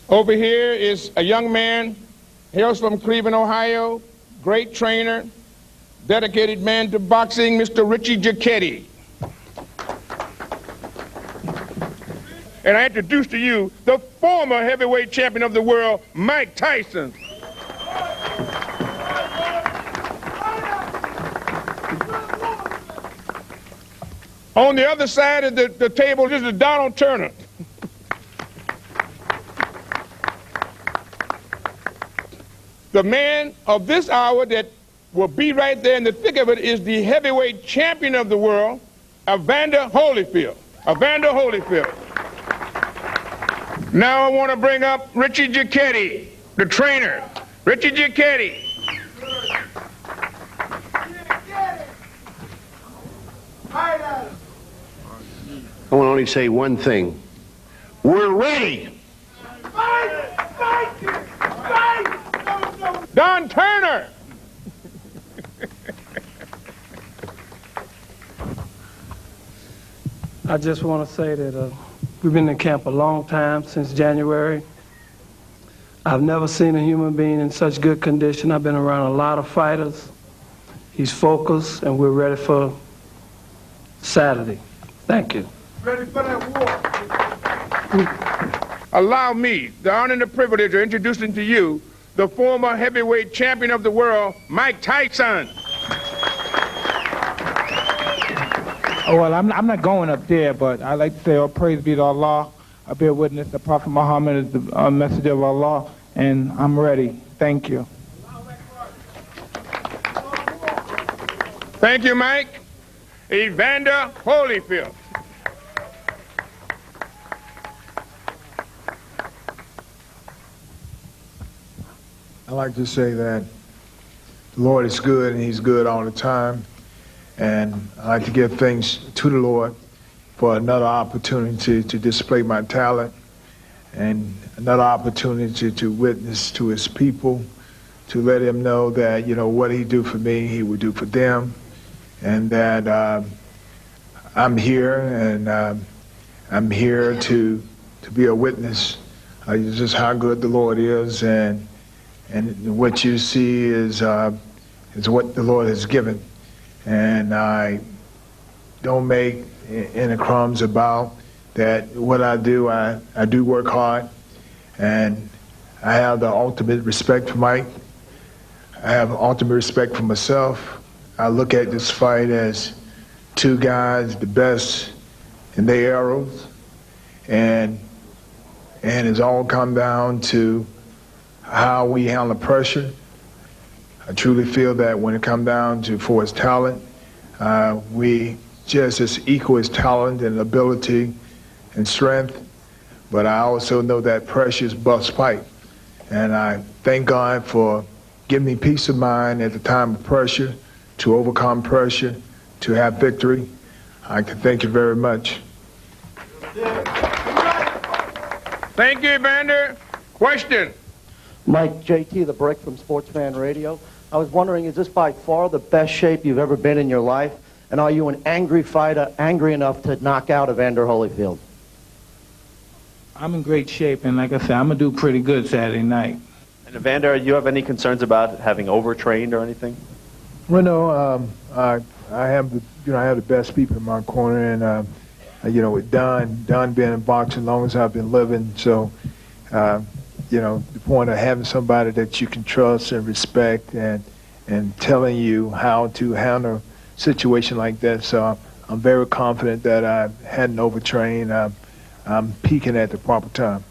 Over here is a young man, hails from Cleveland, Ohio, great trainer, dedicated man to boxing, Mr. Richie Giacchetti. And I introduce to you the former heavyweight champion of the world, Mike Tyson. On the other side of the table, this is Donald Turner. The man of this hour that will be right there in the thick of it is the heavyweight champion of the world, Evander Holyfield. Evander Holyfield. Now I want to bring up Richie Giacchetti, the trainer. Richie Giacchetti. I want to only say one thing. We're ready. Don Turner. I just want to say that we've been in camp a long time, since January. I've never seen a human being in such good condition. I've been around a lot of fighters. He's focused, and we're ready for Saturday. Thank you. Ready for that war. Allow me the honor and the privilege of introducing to you the former heavyweight champion of the world, Mike Tyson. Oh, well, I'm not going up there, but I like to say, oh, praise be to Allah. I bear witness the Prophet Muhammad is the messenger of Allah, and I'm ready. Thank you. Thank you, Mike. Evander Holyfield. I like to say that the Lord is good, and He's good all the time. And I like to give thanks to the Lord for another opportunity to display my talent and another opportunity to witness to His people, to let Him know that, you know, what He do for me, He will do for them, and that I'm here, and I'm here to be a witness just how good the Lord is, and what you see is what the Lord has given. And I don't make any crumbs about that. What I do, I do work hard, and I have the ultimate respect for Mike. I have ultimate respect for myself. I look at this fight as two guys, the best in their eras, and it's all come down to how we handle pressure. I truly feel that when it comes down to for his talent, we just as equal as talent and ability and strength, but I also know that pressure is bust pipe. And I thank God for giving me peace of mind at the time of pressure, to overcome pressure, to have victory. I can thank you very much. Thank you, Evander. Question. Mike, JT, the break from Sportsman Radio. I was wondering, is this by far the best shape you've ever been in your life? And are you an angry fighter, angry enough to knock out Evander Holyfield? I'm in great shape, and like I said, I'm going to do pretty good Saturday night. And Evander, do you have any concerns about having overtrained or anything? Well, no, I have the best people in my corner, and with Don being in boxing as long as I've been living, so the point of having somebody that you can trust and respect, and telling you how to handle a situation like that. So I'm very confident that I hadn't overtrained. I'm peaking at the proper time.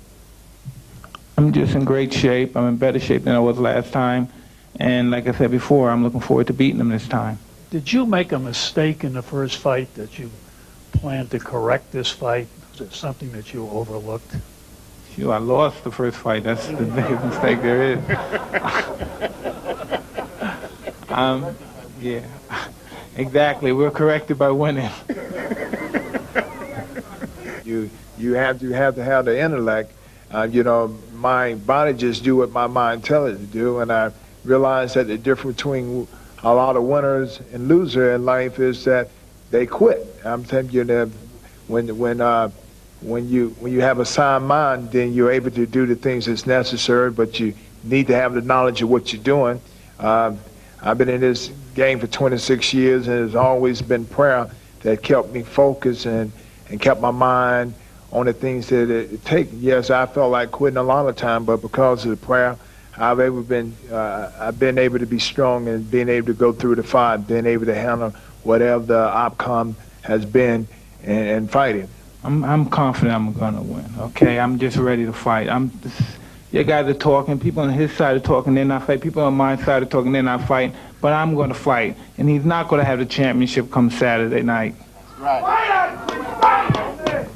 I'm just in great shape. I'm in better shape than I was last time. And like I said before, I'm looking forward to beating him this time. Did you make a mistake in the first fight that you plan to correct this fight? Was it something that you overlooked? Sure, I lost the first fight. That's the biggest mistake there is. Yeah, exactly. We're corrected by winning. You have to have the intellect. My body just do what my mind tells it to do, and I realize that the difference between a lot of winners and losers in life is that they quit. I'm telling you that when when you have a sound mind, then you're able to do the things that's necessary, but you need to have the knowledge of what you're doing. I've been in this game for 26 years, and it's always been prayer that kept me focused and kept my mind on the things that it takes. Yes, I felt like quitting a lot of time, but because of the prayer, I've been able to be strong and being able to go through the fight, being able to handle whatever the outcome has been and fighting. I'm confident I'm gonna win. Okay, I'm just ready to fight. You guys are talking. People on his side are talking. They're not fighting. People on my side are talking. They're not fighting. But I'm going to fight, and he's not going to have the championship come Saturday night. Right.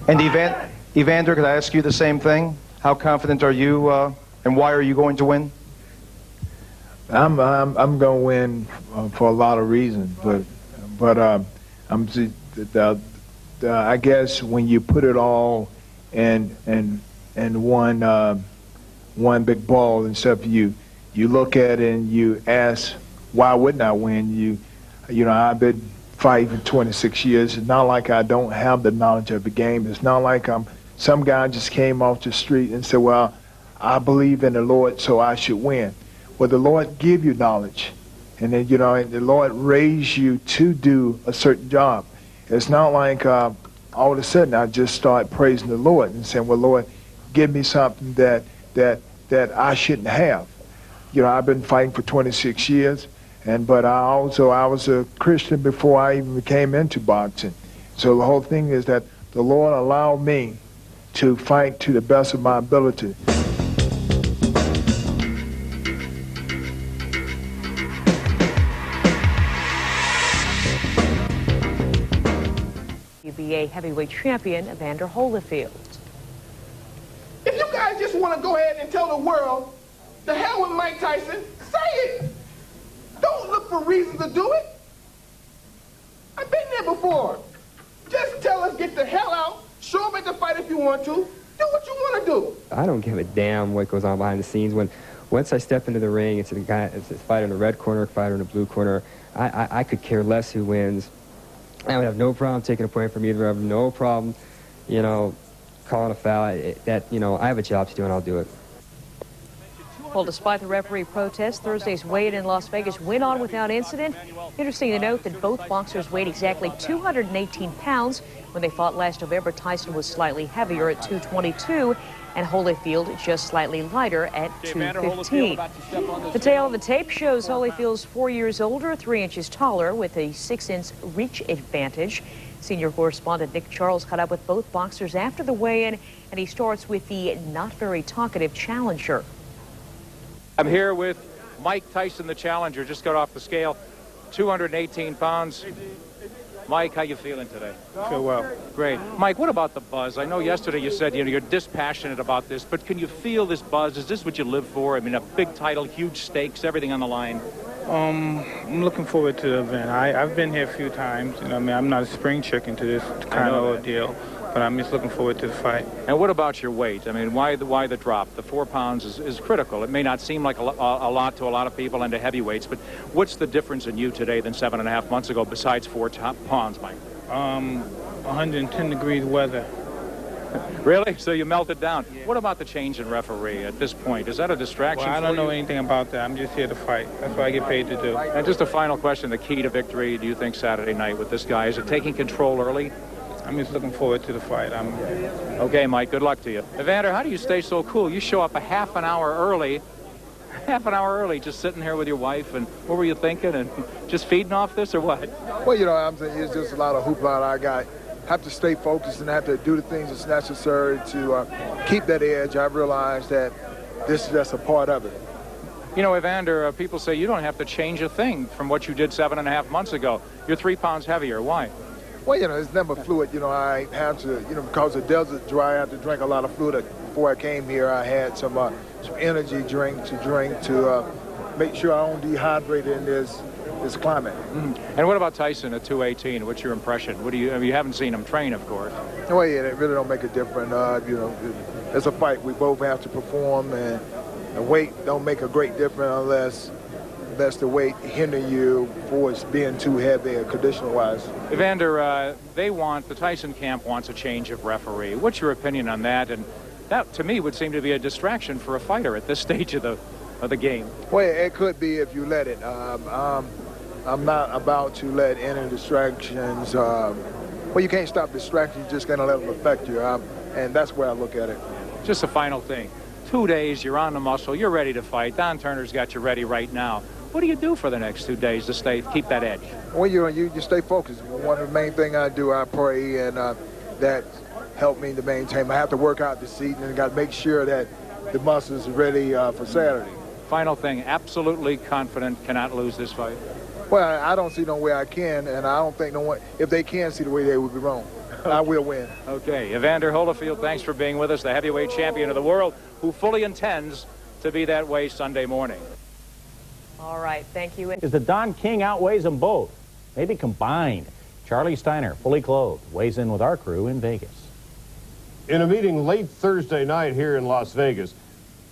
And Evander, could I ask you the same thing? How confident are you, and why are you going to win? I'm going to win for a lot of reasons, but I guess when you put it all in one big ball and stuff, you look at it and you ask, why wouldn't I win? You know, I've been fighting for 26 years. It's not like I don't have the knowledge of the game. It's not like some guy just came off the street and said, well, I believe in the Lord, so I should win. Well, the Lord give you knowledge, and then, you know, and the Lord raised you to do a certain job. It's not like all of a sudden I just start praising the Lord and saying, well, Lord, give me something that I shouldn't have. You know, I've been fighting for 26 years, but I was a Christian before I even came into boxing. So the whole thing is that the Lord allowed me to fight to the best of my ability. WBA heavyweight champion Evander Holyfield. If you guys just want to go ahead and tell the world, the hell with Mike Tyson, say it. Don't look for reasons to do it. I've been there before. Just tell us, get the hell out, show up at the fight if you want to, do what you want to do. I don't give a damn what goes on behind the scenes. Once I step into the ring, it's a fighter in the red corner, a fighter in the blue corner. I could care less who wins. I would have no problem taking a point from either of them, no problem, you know, calling a foul. I have a job to do, and I'll do it. Well, despite the referee protest, Thursday's weigh-in in Las Vegas went on without incident. Interesting to note that both boxers weighed exactly 218 pounds. When they fought last November, Tyson was slightly heavier at 222, and Holyfield just slightly lighter at 215. The tale of the tape shows Holyfield's 4 years older, 3 inches taller, with a 6-inch reach advantage. Senior correspondent Nick Charles caught up with both boxers after the weigh-in, and he starts with the not very talkative challenger. I'm here with Mike Tyson, the challenger, just got off the scale, 218 pounds. Mike, how you feeling today? I feel well. Great. Mike, what about the buzz? I know yesterday you said, you're dispassionate about this, but can you feel this buzz? Is this what you live for? I mean, a big title, huge stakes, everything on the line. I'm looking forward to the event. I've been here a few times. You know, I mean, I'm not a spring chicken to this kind of ordeal, but I'm just looking forward to the fight. And what about your weight? I mean, why the drop? The 4 pounds is critical. It may not seem like a lot to a lot of people and to heavyweights, but what's the difference in you today than 7.5 months ago besides 4 pounds, Mike? 110 degrees weather. Really? So you melted down. Yeah. What about the change in referee at this point? Is that a distraction? Well, I don't know anything about that. I'm just here to fight. That's what I get paid to do. And just a final question, the key to victory, do you think Saturday night with this guy? Is it taking control early? I'm just looking forward to the fight. Okay, Mike, good luck to you. Evander, how do you stay so cool? You show up a half an hour early, just sitting here with your wife, and what were you thinking? And just feeding off this or what? Well, you know, I'm saying it's just a lot of hoopla I have to stay focused and have to do the things that's necessary to keep that edge. I realize that this is just a part of it. You know, Evander, people say you don't have to change a thing from what you did 7.5 months ago. You're 3 pounds heavier. Why? Well, you know, it's never fluid. You know, I have to, you know, because the desert's dry, I have to drink a lot of fluid. Before I came here, I had some energy drink to make sure I don't dehydrate in this climate. Mm-hmm. And what about Tyson at 218? What's your impression? You haven't seen him train, of course. Well, yeah, it really don't make a difference. You know, it's a fight. We both have to perform, and weight don't make a great difference unless lets the weight hinder you for it being too heavy conditional-wise. Evander, the Tyson camp wants a change of referee. What's your opinion on that? And that, to me, would seem to be a distraction for a fighter at this stage of the game. Well, it could be if you let it. I'm not about to let any distractions. Well, you can't stop distractions. You're just going to let them affect you. And that's where I look at it. Just a final thing. 2 days, you're on the muscle, you're ready to fight. Don Turner's got you ready right now. What do you do for the next 2 days to keep that edge? Well, you stay focused. One of the main things I do, I pray, and that helped me to maintain. I have to work out the season and got to make sure that the muscles are ready for Saturday. Final thing, absolutely confident, cannot lose this fight? Well, I don't see no way I can, and I don't think no one, if they can see the way, they would be wrong. I will win. Okay, Evander Holyfield, thanks for being with us, the heavyweight champion of the world, who fully intends to be that way Sunday morning. All right, thank you. Is that Don King outweighs them both, maybe combined. Charlie Steiner, fully clothed, weighs in with our crew in Vegas. In a meeting late Thursday night here in Las Vegas,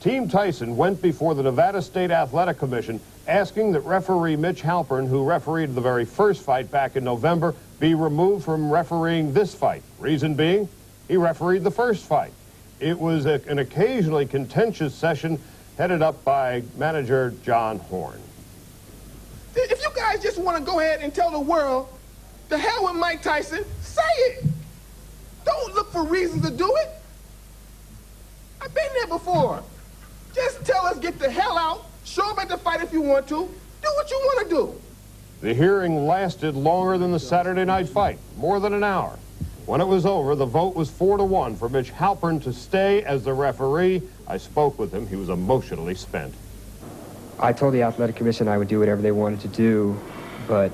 Team Tyson went before the Nevada State Athletic Commission asking that referee Mitch Halpern, who refereed the very first fight back in November, be removed from refereeing this fight. Reason being, he refereed the first fight. It was an occasionally contentious session headed up by manager John Horn. If you guys just want to go ahead and tell the world, the hell with Mike Tyson, say it. Don't look for reasons to do it. I've been there before. Just tell us, get the hell out, show up at the fight if you want to, do what you want to do. The hearing lasted longer than the Saturday night fight, more than an hour. When it was over, the vote was 4-1 for Mitch Halpern to stay as the referee. I spoke with him. He was emotionally spent. I told the athletic commission I would do whatever they wanted to do, but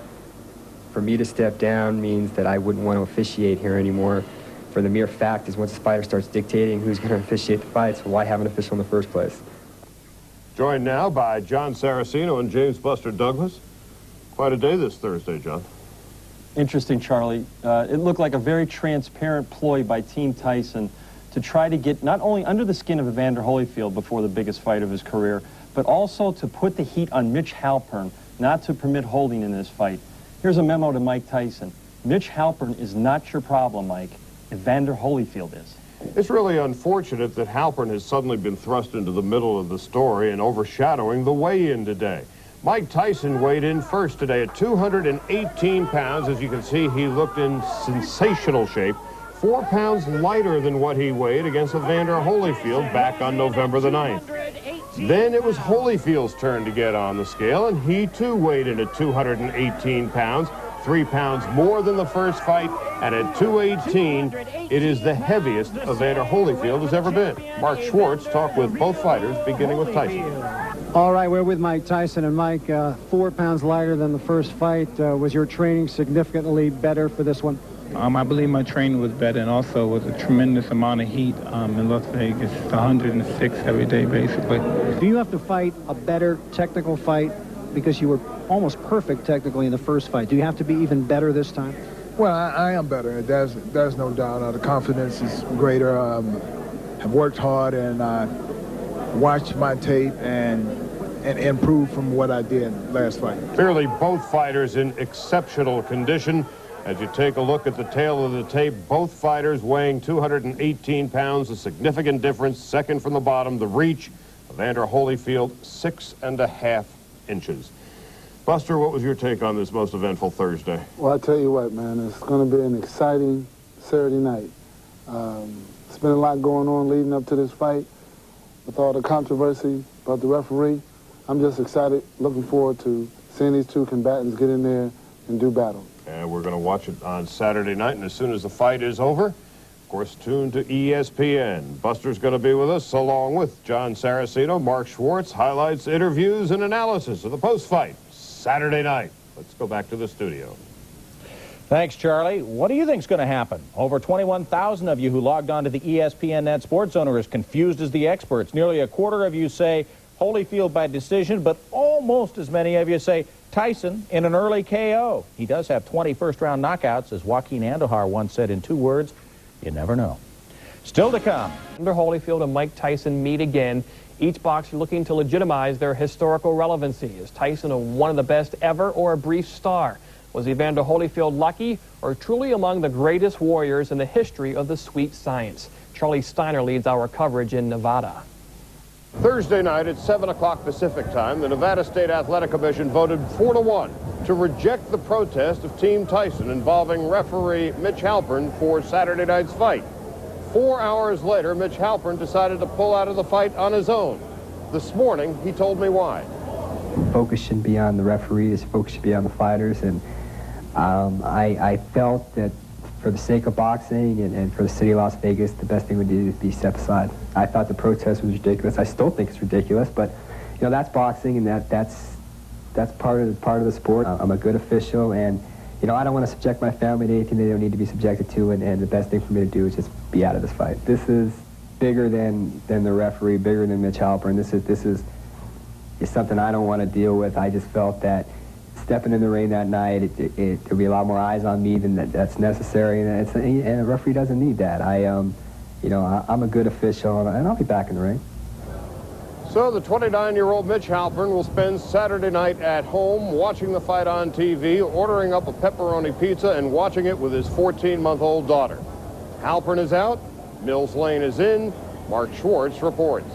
for me to step down means that I wouldn't want to officiate here anymore. For the mere fact is once the fighter starts dictating who's going to officiate the fights, why have an official in the first place? Joined now by John Saraceno and James Buster Douglas. Quite a day this Thursday, John. Interesting, Charlie. It looked like a very transparent ploy by Team Tyson to try to get not only under the skin of Evander Holyfield before the biggest fight of his career, but also to put the heat on Mitch Halpern, not to permit holding in this fight. Here's a memo to Mike Tyson. Mitch Halpern is not your problem, Mike. Evander Holyfield is. It's really unfortunate that Halpern has suddenly been thrust into the middle of the story and overshadowing the weigh-in today. Mike Tyson weighed in first today at 218 pounds. As you can see, he looked in sensational shape, 4 pounds lighter than what he weighed against Evander Holyfield back on November the 9th. Then it was Holyfield's turn to get on the scale, and he too weighed in at 218 pounds, 3 pounds more than the first fight, and at 218, it is the heaviest Evander Holyfield has ever been. Mark Schwartz talked with both fighters, beginning with Tyson. All right, we're with Mike Tyson, and Mike, 4 pounds lighter than the first fight. Was your training significantly better for this one? I believe my training was better, and also was a tremendous amount of heat in Las Vegas. It's 106 every day, basically. Do you have to fight a better technical fight because you were almost perfect technically in the first fight? Do you have to be even better this time? Well, I am better. There's no doubt. The confidence is greater. I've worked hard, and I watched my tape and improved from what I did last fight. Clearly, both fighters in exceptional condition. As you take a look at the tail of the tape, both fighters weighing 218 pounds, a significant difference. Second from the bottom, the reach. Evander Holyfield, 6.5 inches. Buster, what was your take on this most eventful Thursday? Well, I tell you what, man, it's going to be an exciting Saturday night. It's been a lot going on leading up to this fight with all the controversy about the referee. I'm just excited, looking forward to seeing these two combatants get in there and do battle. And we're going to watch it on Saturday night, and as soon as the fight is over, of course, tune to ESPN. Buster's going to be with us, along with John Saraceno, Mark Schwartz, highlights, interviews, and analysis of the post-fight Saturday night. Let's go back to the studio. Thanks, Charlie. What do you think's going to happen? Over 21,000 of you who logged on to the ESPN Net Sports Zone are as confused as the experts. Nearly a quarter of you say Holyfield by decision, but almost as many of you say Tyson in an early KO. He does have 20 first-round knockouts, as Joaquin Andujar once said in 2 words, you never know. Still to come. Evander Holyfield and Mike Tyson meet again. Each boxer looking to legitimize their historical relevancy. Is Tyson one of the best ever or a brief star? Was Evander Holyfield lucky or truly among the greatest warriors in the history of the sweet science? Charlie Steiner leads our coverage in Nevada. Thursday night at 7 o'clock Pacific time, the Nevada State Athletic Commission voted 4-1 to reject the protest of Team Tyson involving referee Mitch Halpern for Saturday night's fight. 4 hours later, Mitch Halpern decided to pull out of the fight on his own. This morning, he told me why. Focus shouldn't be on the referees, focus should be on the fighters, and I felt that for the sake of boxing and for the city of Las Vegas, the best thing would be to be set aside. I thought the protest was ridiculous. I still think it's ridiculous, but you know, that's boxing, and that's part of the sport. I'm a good official, and you know, I don't want to subject my family to anything they don't need to be subjected to, and the best thing for me to do is just be out of this fight. This is bigger than the referee, bigger than Mitch Halpern. This is something I don't want to deal with. I just felt that stepping in the ring that night, there'll be a lot more eyes on me than that's necessary, and a referee doesn't need that. You know, I'm a good official, and I'll be back in the ring. So the 29-year-old Mitch Halpern will spend Saturday night at home watching the fight on TV, ordering up a pepperoni pizza, and watching it with his 14-month-old daughter. Halpern is out. Mills Lane is in. Mark Schwartz reports.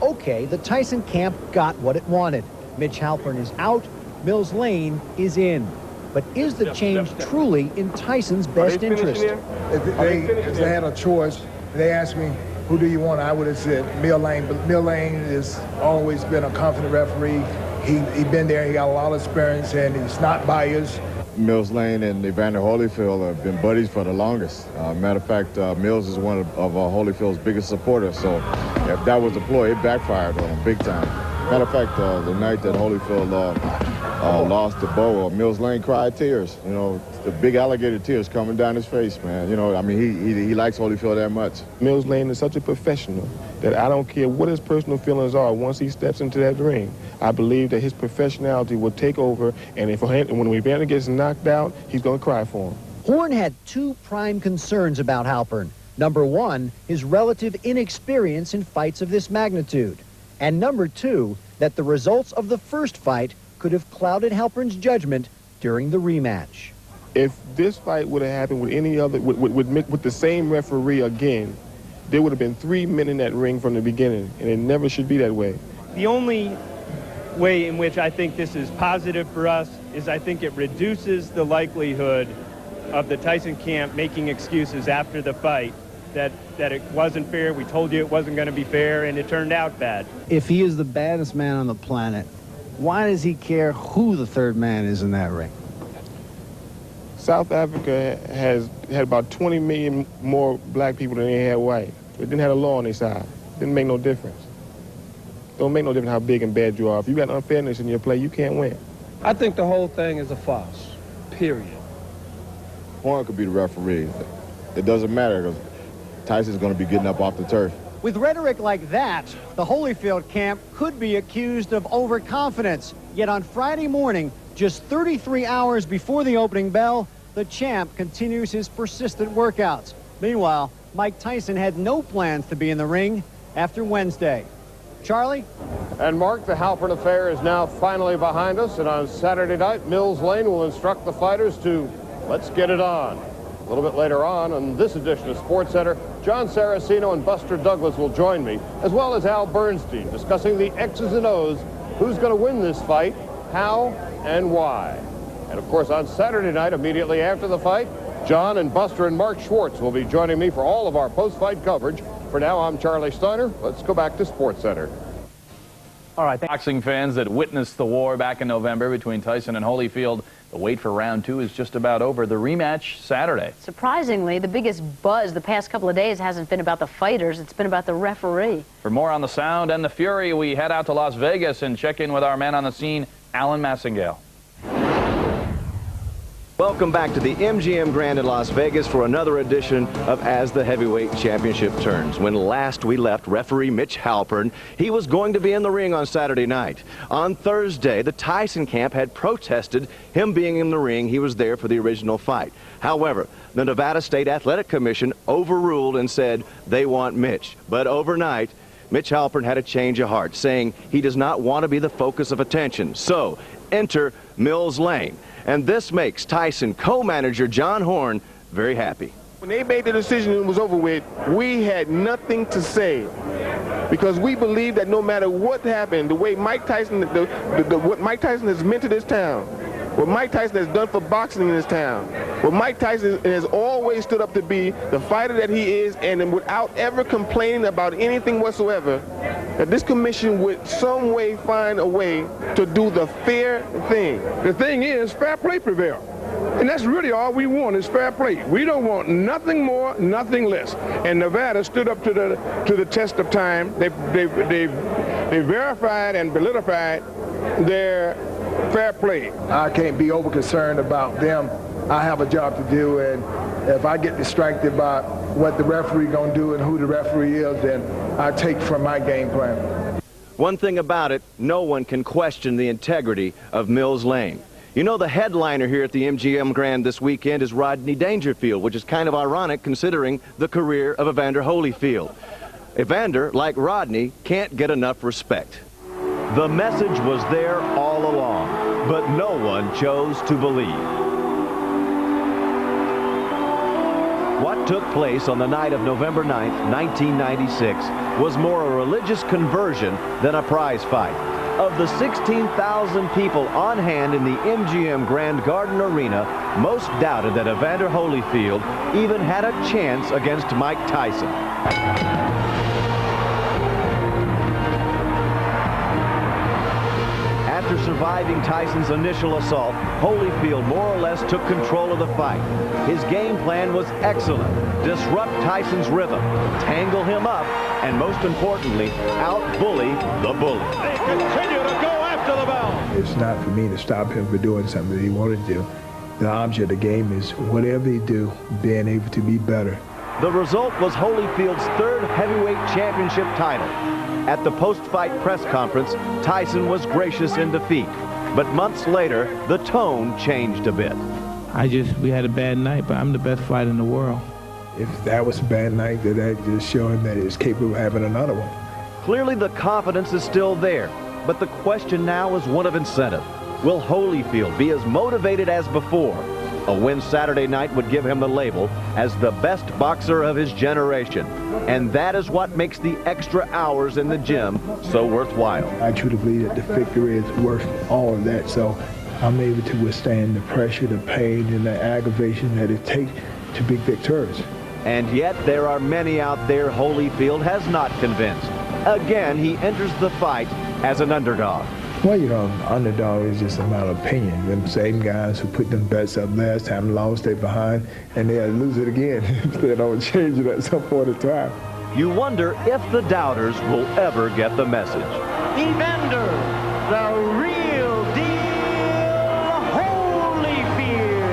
Okay, the Tyson camp got what it wanted. Mitch Halpern is out. Mills Lane is in. But is the change truly in Tyson's best interest? If they had a choice, they asked me, who do you want? I would have said Mill Lane. But Mill Lane has always been a confident referee. He's been there. He got a lot of experience, and he's not biased. Mills Lane and Evander Holyfield have been buddies for the longest. Matter of fact, Mills is one of Holyfield's biggest supporters. So if that was a ploy, it backfired on him big time. Matter of fact, the night that Holyfield lost to Bo, Mills Lane cried tears. You know, the big alligator tears coming down his face, man. You know, I mean, he likes Holyfield that much. Mills Lane is such a professional that I don't care what his personal feelings are. Once he steps into that ring, I believe that his professionality will take over, and when Evander gets knocked out, he's going to cry for him. Horn had two prime concerns about Halpern. Number one, his relative inexperience in fights of this magnitude. And number two, that the results of the first fight could have clouded Halpern's judgment during the rematch. If this fight would have happened with any other, with the same referee again, there would have been 3 men in that ring from the beginning, and it never should be that way. The only way in which I think this is positive for us is I think it reduces the likelihood of the Tyson camp making excuses after the fight that it wasn't fair, we told you it wasn't going to be fair, and it turned out bad. If he is the baddest man on the planet, why does he care who the third man is in that ring? South Africa has had about 20 million more black people than they had white. They didn't have a law on their side. Didn't make no difference. Don't make no difference how big and bad you are. If you got unfairness in your play, you can't win. I think the whole thing is a farce, period. Horn could be the referee. It doesn't matter because Tyson's going to be getting up off the turf. With rhetoric like that, the Holyfield camp could be accused of overconfidence. Yet on Friday morning, just 33 hours before the opening bell, the champ continues his persistent workouts. Meanwhile, Mike Tyson had no plans to be in the ring after Wednesday. Charlie? And Mark, the Halpern affair is now finally behind us, and on Saturday night, Mills Lane will instruct the fighters to let's get it on. A little bit later on this edition of SportsCenter, John Saraceno and Buster Douglas will join me, as well as Al Bernstein, discussing the X's and O's, who's going to win this fight, how, and why. And of course, on Saturday night, immediately after the fight, John and Buster and Mark Schwartz will be joining me for all of our post-fight coverage. For now, I'm Charlie Steiner. Let's go back to SportsCenter. All right, boxing fans that witnessed the war back in November between Tyson and Holyfield, the wait for round 2 is just about over. The rematch Saturday. Surprisingly, the biggest buzz the past couple of days hasn't been about the fighters, it's been about the referee. For more on the sound and the fury, we head out to Las Vegas and check in with our man on the scene, Alan Massingale. Well, Welcome back to the MGM Grand in Las Vegas for another edition of As the Heavyweight Championship Turns. When last we left referee Mitch Halpern, he was going to be in the ring on Saturday night. On Thursday, the Tyson camp had protested him being in the ring. He was there for the original fight. However, the Nevada State Athletic Commission overruled and said they want Mitch. But overnight, Mitch Halpern had a change of heart, saying he does not want to be the focus of attention. So, enter Mills Lane. And this makes Tyson co-manager John Horn very happy. When they made the decision and it was over with, we had nothing to say because we believe that no matter what happened, the way Mike Tyson, what Mike Tyson has meant to this town, what Mike Tyson has done for boxing in this town, what Mike Tyson has always stood up to be the fighter that he is, and without ever complaining about anything whatsoever, that this commission would some way find a way to do the fair thing. The thing is, fair play prevails. And that's really all we want is fair play. We don't want nothing more, nothing less. And Nevada stood up to the test of time. They verified and solidified their fair play. I can't be over concerned about them. I have a job to do, and if I get distracted by what the referee gonna do and who the referee is, then I take from my game plan. One thing about it, no one can question the integrity of Mills Lane. You know, the headliner here at the MGM Grand this weekend is Rodney Dangerfield, which is kind of ironic considering the career of Evander Holyfield. Evander, like Rodney, can't get enough respect. The message was there all along, but no one chose to believe. What took place on the night of November 9th, 1996 was more a religious conversion than a prize fight. Of the 16,000 people on hand in the MGM Grand Garden Arena, most doubted that Evander Holyfield even had a chance against Mike Tyson. After surviving Tyson's initial assault, Holyfield more or less took control of the fight. His game plan was excellent. Disrupt Tyson's rhythm, tangle him up, and most importantly, out-bully the bully. They continue to go after the bell. It's not for me to stop him from doing something that he wanted to do. The object of the game is whatever he do, being able to be better. The result was Holyfield's third heavyweight championship title. At the post-fight press conference, Tyson was gracious in defeat. But months later, the tone changed a bit. We had a bad night, but I'm the best fighter in the world. If that was a bad night, then that just showing that he's capable of having another one. Clearly the confidence is still there, but the question now is one of incentive. Will Holyfield be as motivated as before? A win Saturday night would give him the label as the best boxer of his generation. And that is what makes the extra hours in the gym so worthwhile. I truly believe that the victory is worth all of that, so I'm able to withstand the pressure, the pain, and the aggravation that it takes to be victorious. And yet there are many out there Holyfield has not convinced. Again, he enters the fight as an underdog. Well, you know, underdog is just a matter of opinion. Them same guys who put them bets up last time, lost, they behind, and they'll lose it again if they don't change it at some point in time. You wonder if the doubters will ever get the message. Evander, the real deal, Holyfield.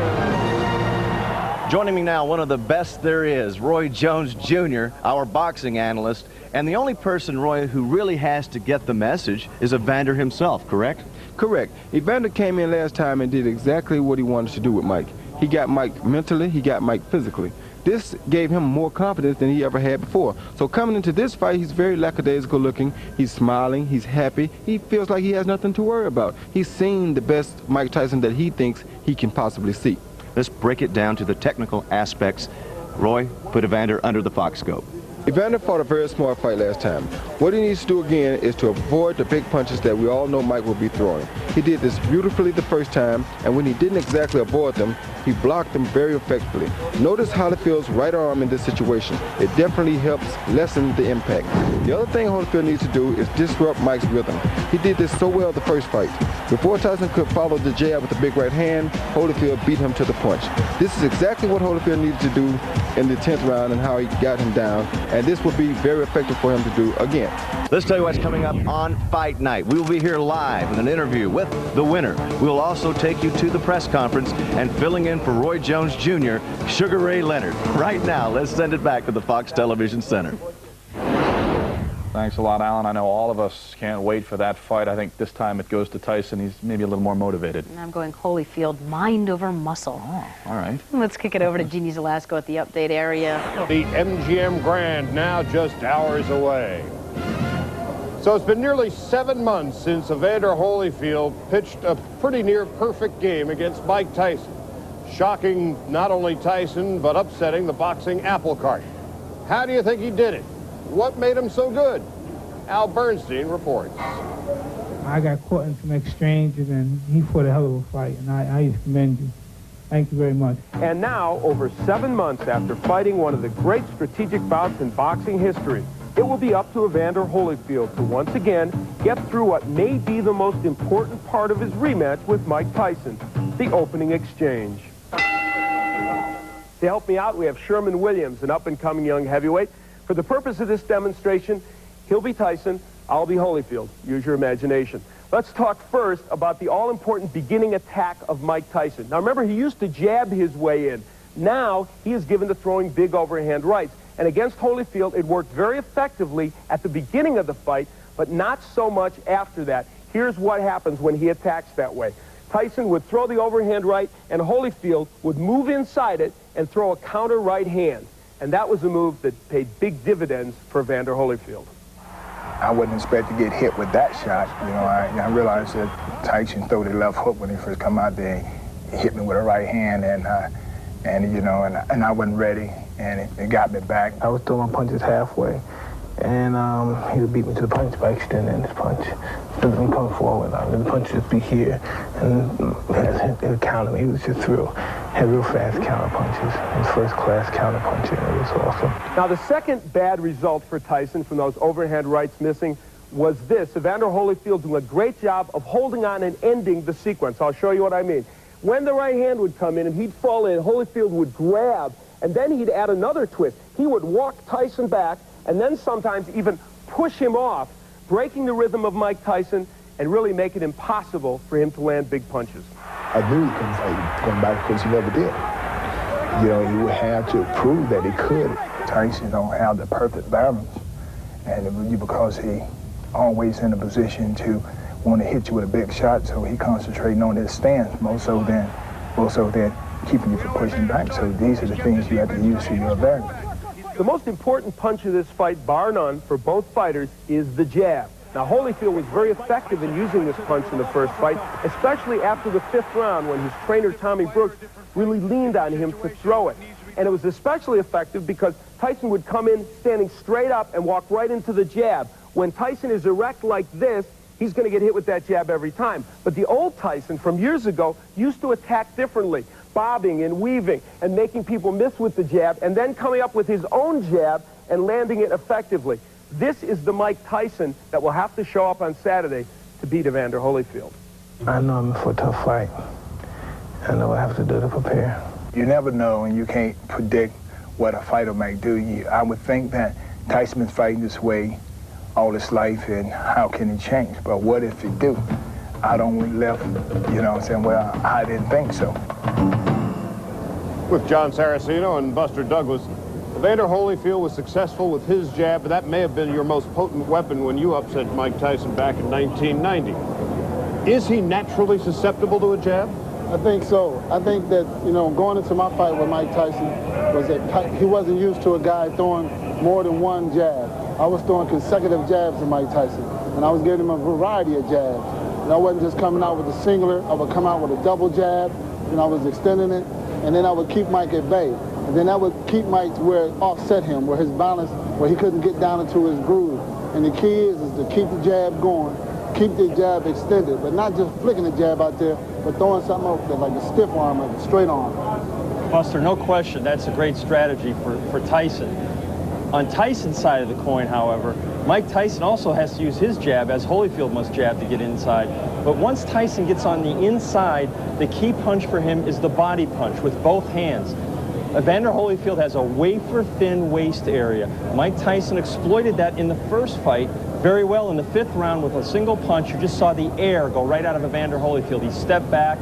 Joining me now, one of the best there is, Roy Jones Jr., our boxing analyst. And the only person, Roy, who really has to get the message is Evander himself, correct? Correct. Evander came in last time and did exactly what he wanted to do with Mike. He got Mike mentally, he got Mike physically. This gave him more confidence than he ever had before. So coming into this fight, he's very lackadaisical looking. He's smiling, he's happy. He feels like he has nothing to worry about. He's seen the best Mike Tyson that he thinks he can possibly see. Let's break it down to the technical aspects. Roy, put Evander under the fox scope. Evander fought a very smart fight last time. What he needs to do again is to avoid the big punches that we all know Mike will be throwing. He did this beautifully the first time, and when he didn't exactly avoid them, he blocked them very effectively. Notice Holyfield's right arm in this situation. It definitely helps lessen the impact. The other thing Holyfield needs to do is disrupt Mike's rhythm. He did this so well the first fight. Before Tyson could follow the jab with the big right hand, Holyfield beat him to the punch. This is exactly what Holyfield needed to do in the 10th round and how he got him down. and this will be very effective for him to do again. Let's tell you what's coming up on Fight Night. We will be here live with an interview with the winner. We will also take you to the press conference and filling in for Roy Jones Jr., Sugar Ray Leonard. Right now, let's send it back to the Fox Television Center. Thanks a lot, Alan. I know all of us can't wait for that fight. I think this time it goes to Tyson. He's maybe a little more motivated. And I'm going Holyfield, mind over muscle. Oh, all right. Let's kick it over to Jeannie Zelasco at the update area. The MGM Grand now just hours away. So it's been nearly 7 months since Evander Holyfield pitched a pretty near perfect game against Mike Tyson, shocking not only Tyson, but upsetting the boxing apple cart. How do you think he did it? What made him so good? Al Bernstein reports. I got caught in some exchanges, and he fought a hell of a fight, and I commend you. Thank you very much. And now, over 7 months after fighting one of the great strategic bouts in boxing history, it will be up to Evander Holyfield to once again get through what may be the most important part of his rematch with Mike Tyson, the opening exchange. To help me out, we have Sherman Williams, an up-and-coming young heavyweight. For the purpose of this demonstration, he'll be Tyson, I'll be Holyfield. Use your imagination. Let's talk first about the all-important beginning attack of Mike Tyson. Now remember, he used to jab his way in. Now he is given to throwing big overhand rights. And against Holyfield, it worked very effectively at the beginning of the fight, but not so much after that. Here's what happens when he attacks that way. Tyson would throw the overhand right, and Holyfield would move inside it and throw a counter right hand. And that was a move that paid big dividends for Evander Holyfield. I wasn't expecting to get hit with that shot. You know, I realized that Tyson threw the left hook when he first come out there. He hit me with a right hand, and I wasn't ready, and it got me back. I was throwing punches halfway, and he would beat me to the punch by extending his punch. Instead of him coming forward, the punch would just be here, and it would counter me. He was just through. Had real fast counter punches. His first-class counter punching. It was awesome. Now, the second bad result for Tyson from those overhand rights missing was this. Evander Holyfield doing a great job of holding on and ending the sequence. I'll show you what I mean. When the right hand would come in and he'd fall in, Holyfield would grab, and then he'd add another twist. He would walk Tyson back, and then sometimes even push him off, breaking the rhythm of Mike Tyson and really make it impossible for him to land big punches. I knew he couldn't fight going back because he never did. You know, he would have to prove that he could. Tyson don't have the perfect balance, and it was because he always in a position to want to hit you with a big shot, so he concentrating on his stance more so than keeping you from pushing back. So these are the things you have to use to your advantage. The most important punch of this fight, bar none, for both fighters is the jab. Now, Holyfield was very effective in using this punch in the first fight, especially after the 5th round when his trainer, Tommy Brooks, really leaned on him to throw it. And it was especially effective because Tyson would come in standing straight up and walk right into the jab. When Tyson is erect like this, he's going to get hit with that jab every time. But the old Tyson from years ago used to attack differently, bobbing and weaving and making people miss with the jab and then coming up with his own jab and landing it effectively. This is the Mike Tyson that will have to show up on Saturday to beat Evander Holyfield. I know I'm in for a tough fight. I know what I have to do to prepare. You never know, and you can't predict what a fighter might do. I would think that Tyson been fighting this way all his life, and how can he change? But what if he do? I don't left, you know what I'm saying, well, I didn't think so. With John Saraceno and Buster Douglas, Evander Holyfield was successful with his jab, but that may have been your most potent weapon when you upset Mike Tyson back in 1990. Is he naturally susceptible to a jab? I think so. I think that, you know, going into my fight with Mike Tyson was that he wasn't used to a guy throwing more than one jab. I was throwing consecutive jabs to Mike Tyson, and I was giving him a variety of jabs. And I wasn't just coming out with a singular. I would come out with a double jab, and I was extending it, and then I would keep Mike at bay. And then I would keep Mike where it offset him, where his balance, where he couldn't get down into his groove. And the key is to keep the jab going, keep the jab extended, but not just flicking the jab out there, but throwing something out there like a stiff arm, like a straight arm. Buster, no question, that's a great strategy for Tyson. On Tyson's side of the coin, however, Mike Tyson also has to use his jab, as Holyfield must jab to get inside. But once Tyson gets on the inside, the key punch for him is the body punch with both hands. Evander Holyfield has a wafer-thin waist area. Mike Tyson exploited that in the first fight very well in the 5th round with a single punch. You just saw the air go right out of Evander Holyfield. He stepped back,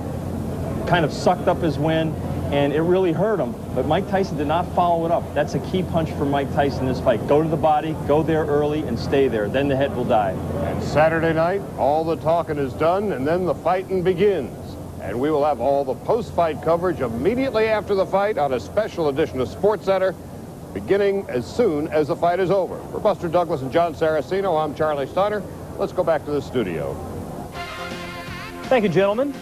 kind of sucked up his wind, and it really hurt him. But Mike Tyson did not follow it up. That's a key punch for Mike Tyson in this fight. Go to the body, go there early, and stay there. Then the head will die. And Saturday night, all the talking is done, and then the fighting begins. And we will have all the post-fight coverage immediately after the fight on a special edition of SportsCenter, beginning as soon as the fight is over. For Buster Douglas and John Saraceno, I'm Charlie Steiner. Let's go back to the studio. Thank you, gentlemen.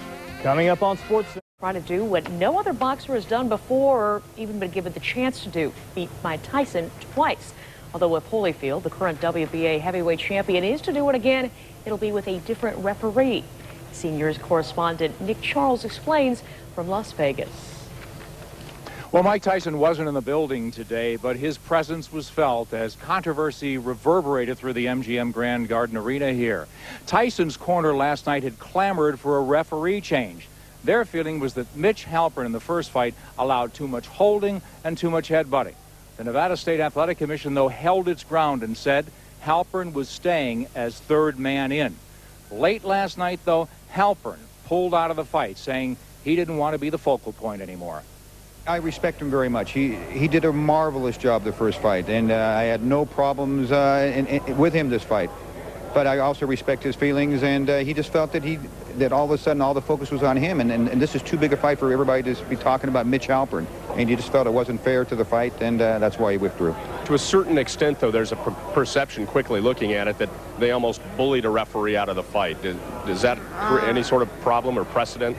Coming up on Sports. Try to do what no other boxer has done before or even been given the chance to do, beat Mike Tyson twice. Although with Holyfield, the current WBA heavyweight champion, is to do it again, it'll be with a different referee. Senior correspondent Nick Charles explains from Las Vegas. Well, Mike Tyson wasn't in the building today, but his presence was felt as controversy reverberated through the MGM Grand Garden Arena here. Tyson's corner last night had clamored for a referee change. Their feeling was that Mitch Halpern in the first fight allowed too much holding and too much headbutting. The Nevada State Athletic Commission, though, held its ground and said Halpern was staying as third man in. Late last night, though, Halpern pulled out of the fight, saying he didn't want to be the focal point anymore. I respect him very much. He did a marvelous job the first fight, and I had no problems with him this fight. But I also respect his feelings, and he just felt that all of a sudden all the focus was on him, and this is too big a fight for everybody to be talking about Mitch Halpern. And he just felt it wasn't fair to the fight, and that's why he withdrew. To a certain extent, though, there's a perception quickly looking at it that they almost bullied a referee out of the fight. Is that any sort of problem or precedent?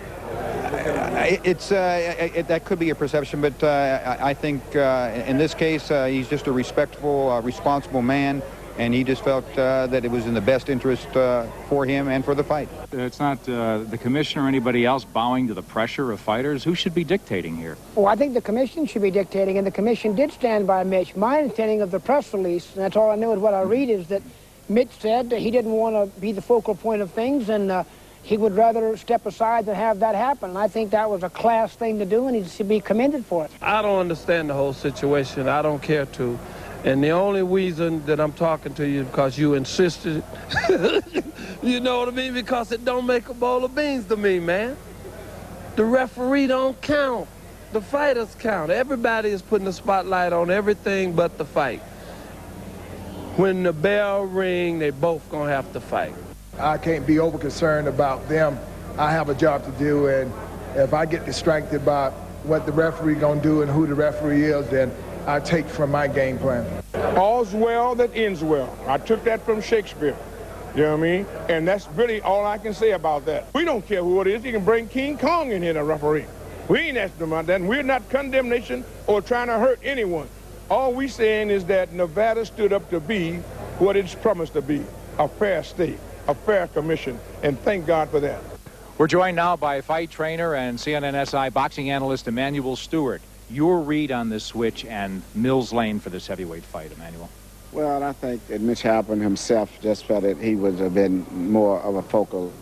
That could be a perception, but I think in this case he's just a respectful, responsible man, and he just felt that it was in the best interest for him and for the fight. It's not the commissioner or anybody else bowing to the pressure of fighters. Who should be dictating here? Well, I think the commission should be dictating, and the commission did stand by Mitch. My understanding of the press release, and that's all I know is what I read, is that Mitch said that he didn't want to be the focal point of things, and he would rather step aside than have that happen. And I think that was a class thing to do, and he should be commended for it. I don't understand the whole situation. I don't care to. And the only reason that I'm talking to you is because you insisted. You know what I mean? Because it don't make a bowl of beans to me, man. The referee don't count. The fighters count. Everybody is putting the spotlight on everything but the fight. When the bell ring, they both gonna have to fight. I can't be over concerned about them. I have a job to do, and if I get distracted by what the referee gonna do and who the referee is, then I take from my game plan. All's well that ends well. I took that from Shakespeare. You know what I mean? And that's really all I can say about that. We don't care who it is. You can bring King Kong in here to referee. We ain't asking about that. And we're not condemnation or trying to hurt anyone. All we saying is that Nevada stood up to be what it's promised to be, a fair state, a fair commission, and thank God for that. We're joined now by fight trainer and CNNSI boxing analyst Emmanuel Stewart. Your read on this switch and Mills Lane for this heavyweight fight, Emmanuel? Well, I think that Mitch Halpern himself just felt that he would have been more of a focal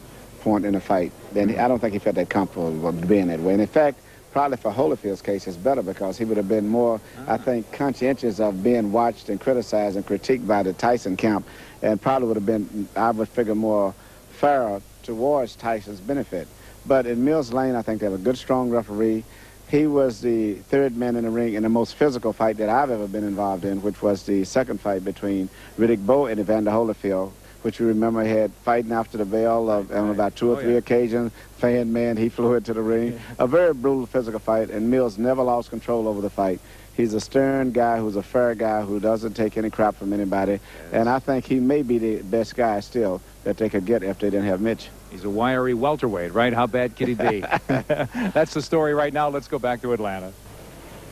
point in the fight. I don't think he felt that comfortable being that way. And in fact, probably for Holyfield's case, it's better because he would have been more, I think, conscientious of being watched and criticized and critiqued by the Tyson camp, and probably would have been, I would figure, more fair towards Tyson's benefit. But in Mills Lane, I think they have a good, strong referee. He was the third man in the ring in the most physical fight that I've ever been involved in, which was the second fight between Riddick Bowe and Evander Holyfield, which you remember had fighting after the bell on about 2 or 3 occasions. Fan man, he flew into the ring. A very brutal physical fight, and Mills never lost control over the fight. He's a stern guy who's a fair guy who doesn't take any crap from anybody, and I think he may be the best guy still that they could get if they didn't have Mitch. He's a wiry welterweight, right? How bad could he be? That's the story right now. Let's go back to Atlanta.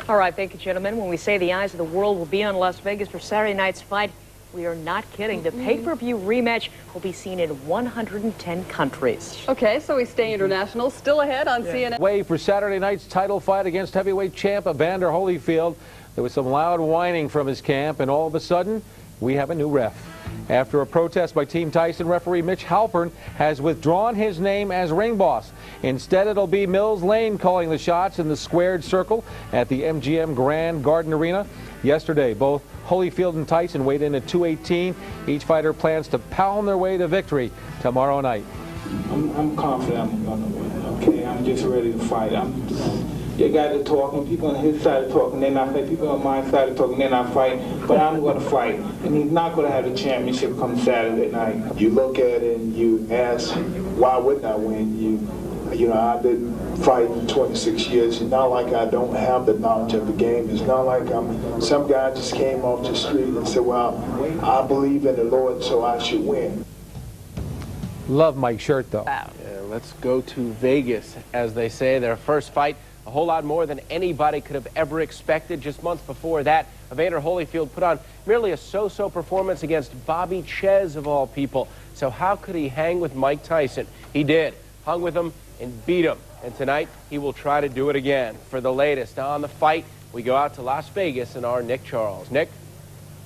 All right, thank you, gentlemen. When we say the eyes of the world will be on Las Vegas for Saturday night's fight, we are not kidding. The pay-per-view rematch will be seen in 110 countries. Okay, so we stay international. Still ahead on CNN. Way for Saturday night's title fight against heavyweight champ Evander Holyfield. There was some loud whining from his camp, and all of a sudden, we have a new ref. After a protest by Team Tyson, referee Mitch Halpern has withdrawn his name as ring boss. Instead, it'll be Mills Lane calling the shots in the squared circle at the MGM Grand Garden Arena. Yesterday, both Holyfield and Tyson weighed in at 218. Each fighter plans to pound their way to victory tomorrow night. I'm confident I'm going to win, okay? I'm just ready to fight. You got to talk, when people on his side are talking, they're not fighting. People on my side are talking, they're not fighting. But I'm going to fight. And he's not going to have the championship come Saturday night. You look at it and you ask, why wouldn't I win? You know, I've been fighting 26 years. It's not like I don't have the knowledge of the game. It's not like some guy just came off the street and said, well, I believe in the Lord, so I should win. Love Mike's shirt, though. Yeah, let's go to Vegas, as they say. Their first fight, a whole lot more than anybody could have ever expected. Just months before that, Evander Holyfield put on merely a so-so performance against Bobby Ches, of all people. So how could he hang with Mike Tyson? He did. Hung with him and beat him. And tonight, he will try to do it again. For the latest on the fight, we go out to Las Vegas and our Nick Charles. Nick?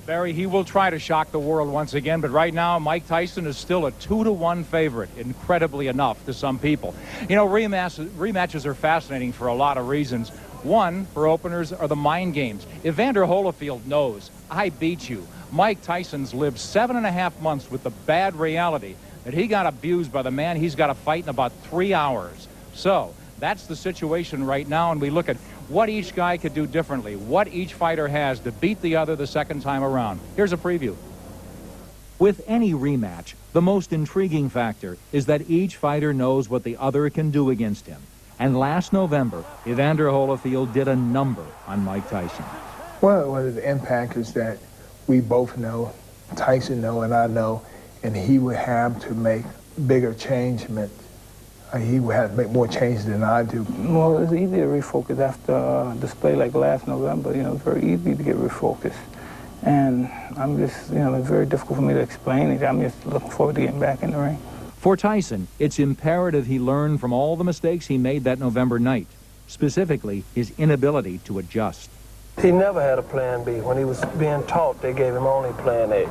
Barry, he will try to shock the world once again, but right now Mike Tyson is still a 2-to-1 favorite, incredibly enough to some people. You know, rematches are fascinating for a lot of reasons. One, for openers, are the mind games. Evander Holyfield knows, I beat you. Mike Tyson's lived 7.5 months with the bad reality that he got abused by the man he's got to fight in about 3 hours. So, that's the situation right now, and we look at what each guy could do differently, what each fighter has to beat the other the second time around. Here's a preview. With any rematch, the most intriguing factor is that each fighter knows what the other can do against him. And last November, Evander Holyfield did a number on Mike Tyson. Well, the impact is that we both know, Tyson know and I know, and he would have to make bigger changements. He would have to make more changes than I do. Well, it's easy to refocus after a display like last November. You know, it's very easy to get refocused. And I'm just, you know, it's very difficult for me to explain it. I'm just looking forward to getting back in the ring. For Tyson, it's imperative he learn from all the mistakes he made that November night, specifically his inability to adjust. He never had a plan B. When he was being taught, they gave him only plan A.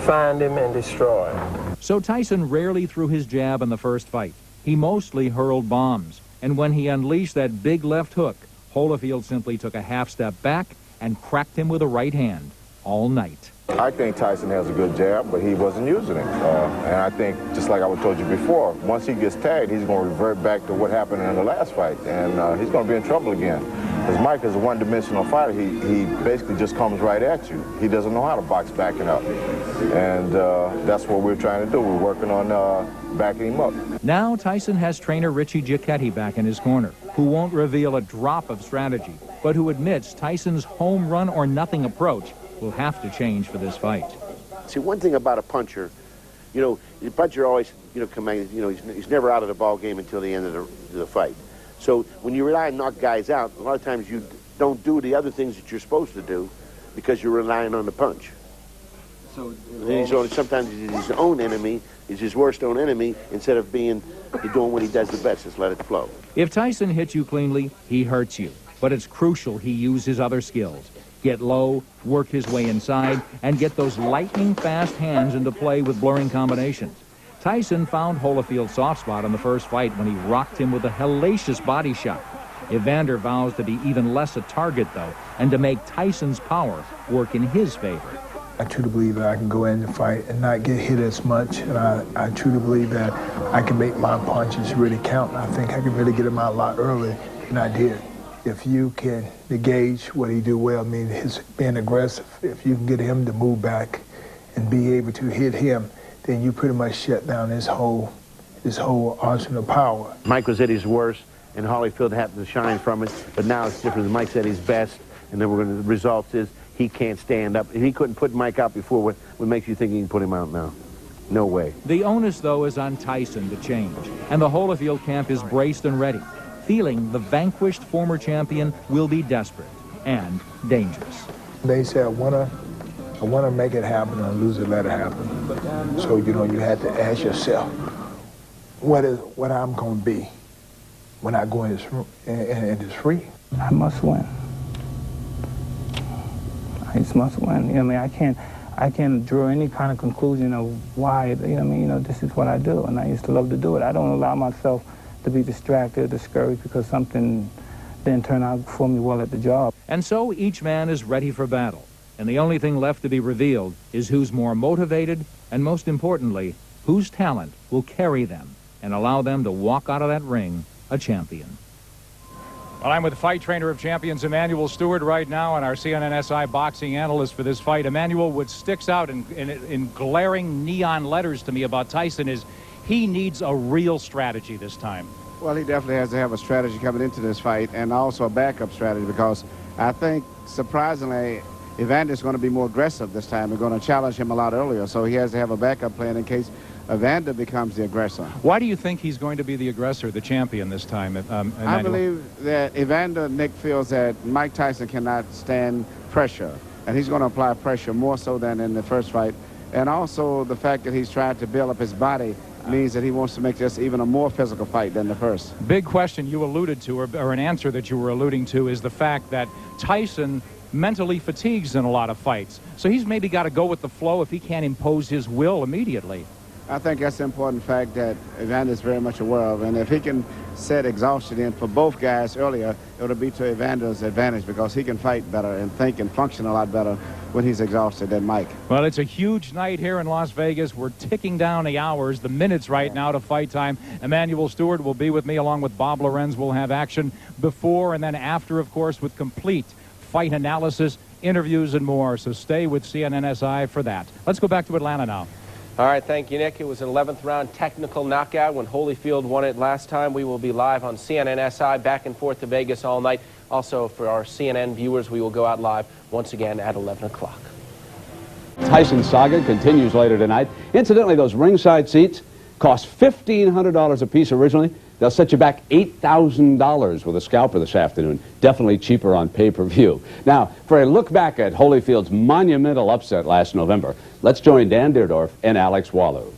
Find him and destroy him. So Tyson rarely threw his jab in the first fight. He mostly hurled bombs, and when he unleashed that big left hook, Holyfield simply took a half step back and cracked him with a right hand all night. I think Tyson has a good jab, but he wasn't using it. And I think, just like I told you before, once he gets tagged, he's going to revert back to what happened in the last fight, and he's going to be in trouble again. Because Mike is a one-dimensional fighter. He basically just comes right at you. He doesn't know how to box backing up. And that's what we're trying to do. We're working on backing him up. Now Tyson has trainer Richie Giacchetti back in his corner, who won't reveal a drop of strategy, but who admits Tyson's home run or nothing approach will have to change for this fight. See, one thing about a puncher, you know, the puncher always, he's never out of the ball game until the end of the fight. So when you rely on knock guys out, a lot of times you don't do the other things that you're supposed to do because you're relying on the punch. So sometimes he's his own enemy, he's his worst own enemy, instead of doing what he does the best, just let it flow. If Tyson hits you cleanly, he hurts you. But it's crucial he use his other skills. Get low, work his way inside, and get those lightning-fast hands into play with blurring combinations. Tyson found Holyfield's soft spot in the first fight when he rocked him with a hellacious body shot. Evander vows to be even less a target, though, and to make Tyson's power work in his favor. I truly believe that I can go in and fight and not get hit as much, and I truly believe that I can make my punches really count, and I think I can really get them out a lot earlier than I did. If you can engage what he do well, I mean, his being aggressive, if you can get him to move back and be able to hit him, then you pretty much shut down his whole arsenal of power. Mike was at his worst, and Holyfield happened to shine from it, but now it's different. Mike's at his best, and then the result is he can't stand up. If he couldn't put Mike out before, what makes you think he can put him out now? No way. The onus, though, is on Tyson to change, and the Holyfield camp is braced and ready, feeling the vanquished former champion will be desperate and dangerous. They say I want to make it happen, and a loser let it happen. So, you had to ask yourself, what I'm going to be when I go in this ring? I must win. I just must win. I mean, I I can't draw any kind of conclusion of why, you know what I mean, this is what I do, and I used to love to do it. I don't allow myself to be distracted or discouraged because something didn't turn out for me well at the job. And so each man is ready for battle, and the only thing left to be revealed is who's more motivated, and most importantly, whose talent will carry them and allow them to walk out of that ring a champion. Well, I'm with fight trainer of champions Emmanuel Stewart right now and our CNNSI boxing analyst for this fight. Emmanuel, what sticks out in glaring neon letters to me about Tyson is he needs a real strategy this time. Well, he definitely has to have a strategy coming into this fight and also a backup strategy, because I think, surprisingly, Evander's going to be more aggressive this time. They're going to challenge him a lot earlier, so he has to have a backup plan in case Evander becomes the aggressor. Why do you think he's going to be the aggressor, the champion this time, Emmanuel? I believe that Evander, Nick, feels that Mike Tyson cannot stand pressure, and he's going to apply pressure more so than in the first fight. And also the fact that he's trying to build up his body means that he wants to make this even a more physical fight than the first. Big question you alluded to, or an answer that you were alluding to, is the fact that Tyson mentally fatigues in a lot of fights. So he's maybe got to go with the flow if he can't impose his will immediately. I think that's an important fact that Evander is very much aware of, and if he can set exhaustion in for both guys earlier, it'll be to Evander's advantage, because he can fight better and think and function a lot better when he's exhausted than Mike. Well, it's a huge night here in Las Vegas. We're ticking down the hours, the minutes right now to fight time. Emmanuel Stewart will be with me along with Bob Lorenz. We'll have action before and then after, of course, with complete fight analysis, interviews, and more. So stay with CNNSI for that. Let's go back to Atlanta now. All right, thank you, Nick. It was an 11th round technical knockout when Holyfield won it last time. We will be live on CNNSI, back and forth to Vegas all night. Also, for our CNN viewers, we will go out live once again at 11 o'clock. Tyson saga continues later tonight. Incidentally, those ringside seats cost $1,500 a piece originally. They'll set you back $8,000 with a scalper this afternoon. Definitely cheaper on pay-per-view. Now, for a look back at Holyfield's monumental upset last November, let's join Dan Deerdorf and Alex Wallew.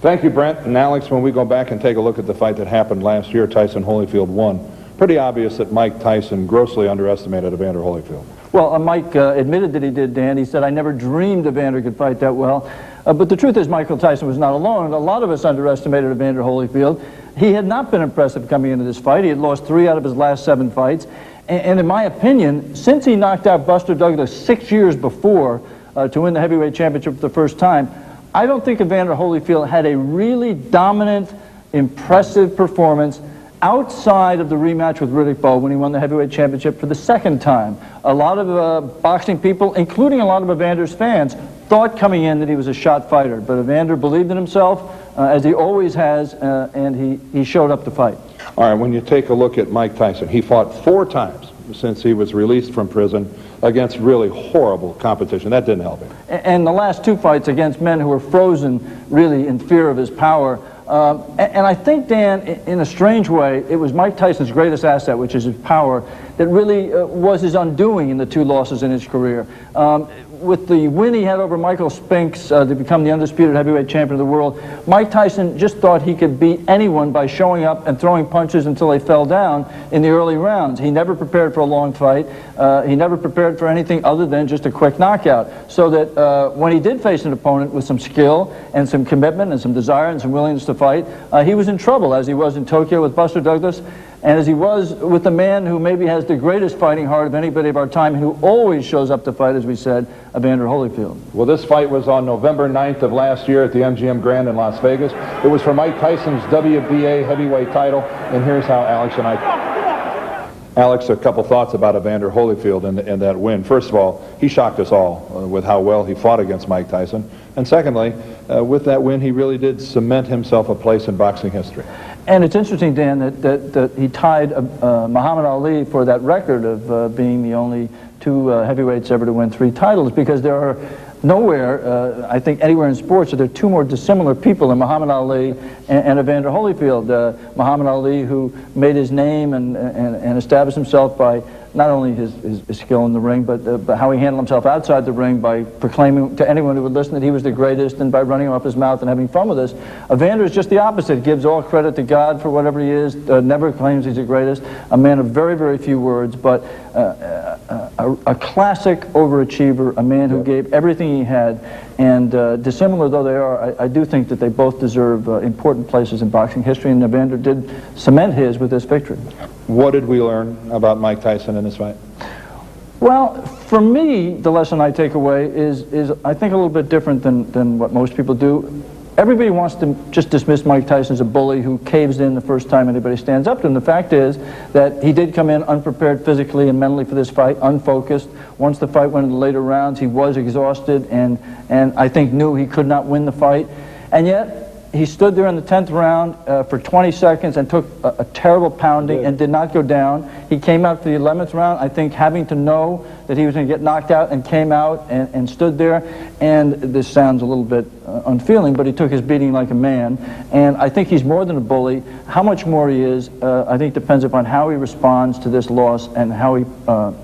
Thank you, Brent. And Alex, when we go back and take a look at the fight that happened last year, Tyson Holyfield won. Pretty obvious that Mike Tyson grossly underestimated Evander Holyfield. Well, Mike admitted that he did, Dan. He said, I never dreamed Evander could fight that well. But the truth is, Michael Tyson was not alone. A lot of us underestimated Evander Holyfield. He had not been impressive coming into this fight. He had lost 3 out of his last 7 fights. And in my opinion, since he knocked out Buster Douglas 6 years before to win the heavyweight championship for the first time, I don't think Evander Holyfield had a really dominant, impressive performance outside of the rematch with Riddick Bowe when he won the heavyweight championship for the 2nd time. A lot of boxing people, including a lot of Evander's fans, thought coming in that he was a shot fighter. But Evander believed in himself, as he always has, and he showed up to fight. All right, when you take a look at Mike Tyson, he fought 4 times since he was released from prison against really horrible competition. That didn't help him. And the last 2 fights against men who were frozen really in fear of his power. And I think, Dan, in a strange way, it was Mike Tyson's greatest asset, which is his power, that really was his undoing in the 2 losses in his career. With the win he had over Michael Spinks to become the undisputed heavyweight champion of the world, Mike Tyson just thought he could beat anyone by showing up and throwing punches until they fell down in the early rounds. He never prepared for a long fight. He never prepared for anything other than just a quick knockout. So that when he did face an opponent with some skill and some commitment and some desire and some willingness to fight, he was in trouble, as he was in Tokyo with Buster Douglas, and as he was with the man who maybe has the greatest fighting heart of anybody of our time, and who always shows up to fight, as we said, Evander Holyfield. Well, this fight was on November 9th of last year at the MGM Grand in Las Vegas. It was for Mike Tyson's WBA heavyweight title, and here's how Alex and I... Alex, a couple thoughts about Evander Holyfield and that win. First of all, he shocked us all with how well he fought against Mike Tyson. And secondly, with that win, he really did cement himself a place in boxing history. And it's interesting, Dan, that he tied Muhammad Ali for that record of being the only 2 heavyweights ever to win 3 titles, because there are nowhere, I think anywhere in sports, are there 2 more dissimilar people than Muhammad Ali and Evander Holyfield. Muhammad Ali, who made his name and established himself by not only his skill in the ring, but how he handled himself outside the ring by proclaiming to anyone who would listen that he was the greatest, and by running off his mouth and having fun with us. Evander is just the opposite. Gives all credit to God for whatever he is, never claims he's the greatest, a man of very, very few words, but a classic overachiever, a man who gave everything he had, and dissimilar though they are, I do think that they both deserve important places in boxing history, and Evander did cement his with this victory. What did we learn about Mike Tyson in this fight? Well, for me, the lesson I take away is I think a little bit different than what most people do. Everybody wants to just dismiss Mike Tyson as a bully who caves in the first time anybody stands up to him. The fact is that he did come in unprepared physically and mentally for this fight, unfocused. Once the fight went into the later rounds, he was exhausted and I think knew he could not win the fight. And yet, he stood there in the 10th round for 20 seconds and took a terrible pounding and did not go down. He came out for the 11th round, I think, having to know that he was going to get knocked out, and came out and stood there. And this sounds a little bit unfeeling, but he took his beating like a man. And I think he's more than a bully. How much more he is, I think, depends upon how he responds to this loss and how he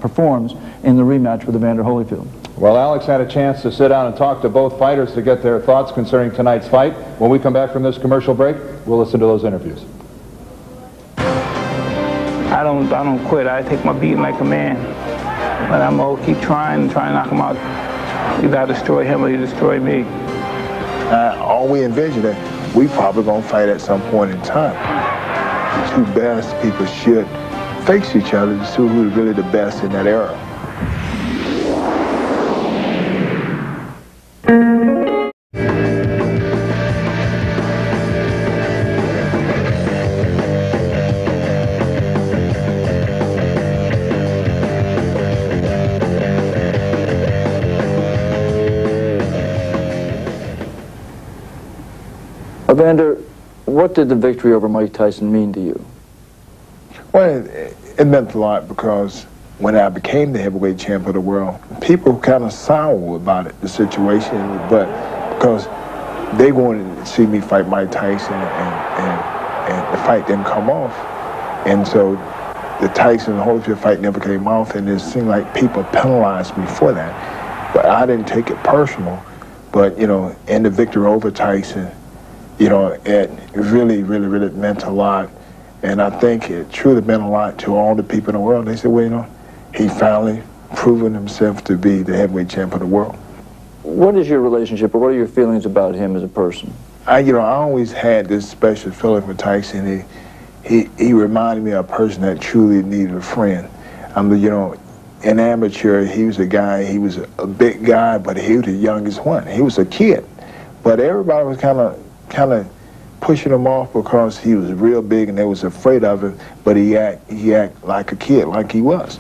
performs in the rematch with Evander Holyfield. Well, Alex had a chance to sit down and talk to both fighters to get their thoughts concerning tonight's fight. When we come back from this commercial break, we'll listen to those interviews. I don't quit. I take my beating like a man. But I'm gonna keep trying to knock him out. Either I destroy him or he destroy me. All we envision that we probably gonna fight at some point in time. The two best people should face each other to see who's really the best in that era. Evander, what did the victory over Mike Tyson mean to you? Well, it meant a lot because when I became the heavyweight champion of the world, people were kind of sour about it, the situation, but because they wanted to see me fight Mike Tyson and the fight didn't come off. And so the Tyson and Holyfield fight never came off, and it seemed like people penalized me for that. But I didn't take it personal. But, you know, in the victory over Tyson, you know, it really, really, really meant a lot. And I think it truly meant a lot to all the people in the world. They said, well, you know, he finally proven himself to be the heavyweight champion of the world. What is your relationship, or what are your feelings about him as a person? I always had this special feeling for Tyson. He reminded me of a person that truly needed a friend. You know, in amateur, he was a guy, he was a big guy, but he was the youngest one. He was a kid. But everybody was kind of pushing him off because he was real big and they was afraid of him, but he act like a kid, like he was.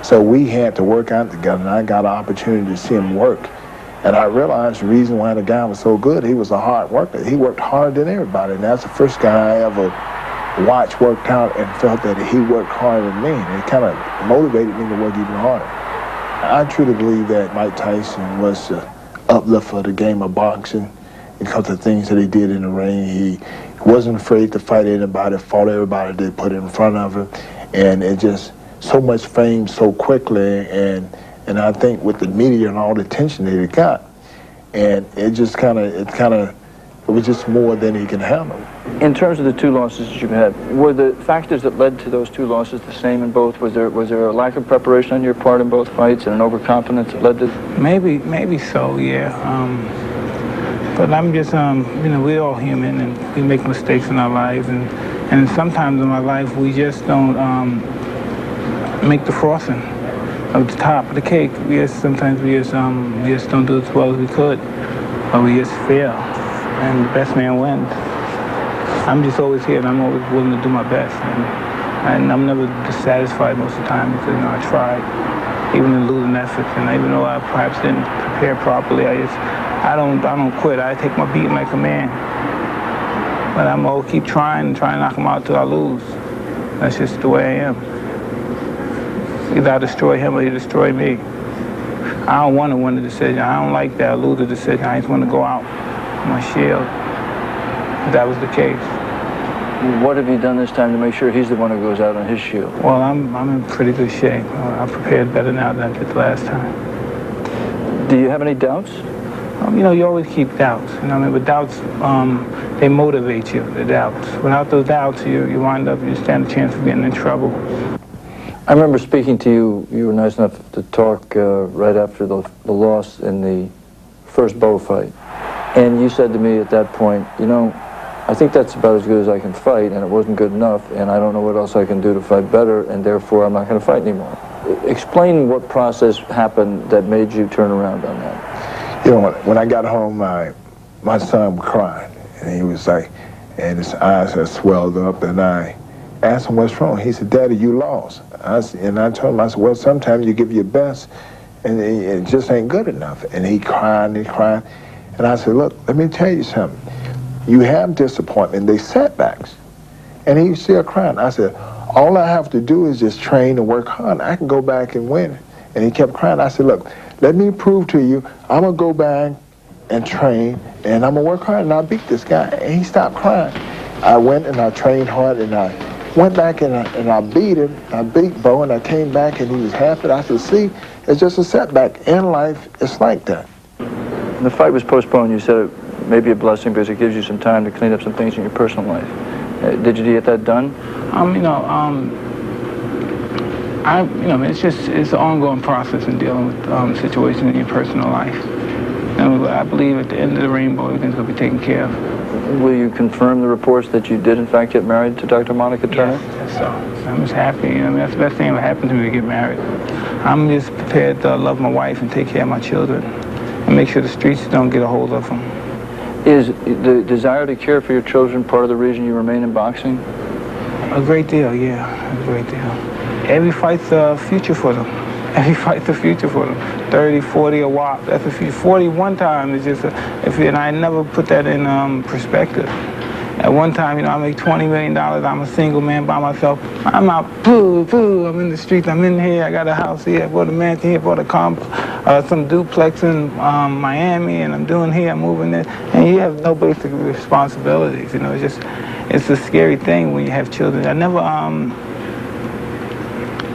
So we had to work out together, and I got an opportunity to see him work. And I realized the reason why the guy was so good, he was a hard worker. He worked harder than everybody, and that's the first guy I ever watched worked out and felt that he worked harder than me, and it kind of motivated me to work even harder. I truly believe that Mike Tyson was the uplift of the game of boxing because of the things that he did in the ring. He wasn't afraid to fight anybody, fought everybody they put in front of him, and it just so much fame so quickly, and I think with the media and all the attention that he got, and it was just more than he can handle. In terms of the two losses that you've had, were the factors that led to those two losses the same in both? Was there a lack of preparation on your part in both fights and an overconfidence that led to? Maybe so, yeah. But I'm just, you know, we're all human and we make mistakes in our lives, and sometimes in my life we just don't make the frosting of the top of the cake. Sometimes we just don't do as well as we could, or we just fail, and the best man wins. I'm just always here, and I'm always willing to do my best, and I'm never dissatisfied most of the time because, you know, I tried, even in losing efforts, and even though I perhaps didn't prepare properly, I don't quit. I take my beating like a man, but I'm gonna keep trying to knock him out till I lose. That's just the way I am. Either I destroy him or he destroy me. I don't want to win the decision. I don't like that. I lose the decision. I just want to go out with my shield. If that was the case. What have you done this time to make sure he's the one who goes out on his shield? Well, I'm in pretty good shape. I prepared better now than I did last time. Do you have any doubts? You know, you always keep doubts. You know, I mean, but doubts, they motivate you. The doubts. Without those doubts, you wind up, you stand a chance of getting in trouble. I remember speaking to you. You were nice enough to talk right after the loss in the first bow fight, and you said to me at that point, you know, I think that's about as good as I can fight, and it wasn't good enough, and I don't know what else I can do to fight better, and therefore I'm not going to fight anymore. Explain what process happened that made you turn around on that. You know, when I got home, my son was crying, and he was like, and his eyes had swelled up, and I asked him what's wrong. He said, "Daddy, you lost." And I told him, I said, "Well, sometimes you give your best, and it just ain't good enough." And he cried, and I said, "Look, let me tell you something. You have disappointment, they setbacks." And he was still crying. I said, "All I have to do is just train and work hard. I can go back and win." And he kept crying. I said, "Look, let me prove to you, I'm going to go back and train, and I'm going to work hard, and I'll beat this guy." And he stopped crying. I went and I trained hard, and I went back and I beat him. I beat Bo, and I came back, and he was happy. I said, "See, it's just a setback. In life, it's like that." When the fight was postponed, you said it may be a blessing because it gives you some time to clean up some things in your personal life. Did you get that done? It's an ongoing process in dealing with situations in your personal life. I believe at the end of the rainbow, everything's going to be taken care of. Will you confirm the reports that you did in fact get married to Dr. Monica Turner? Yes, so I'm just happy. You know, that's the best thing that happened to me to get married. I'm just prepared to love my wife and take care of my children and make sure the streets don't get a hold of them. Is the desire to care for your children part of the reason you remain in boxing? A great deal, yeah, a great deal. Every fight's a future for them. Every fight's a future for them. 30, 40, a whop. That's a future. 40 one time is just and I never put that in perspective. At one time, you know, I make $20 million. I'm a single man by myself. I'm out, I'm in the streets. I'm in here. I got a house here. I bought a mansion here. Bought some duplex in Miami, and I'm doing here. I'm moving there. And you have no basic responsibilities. You know, it's a scary thing when you have children.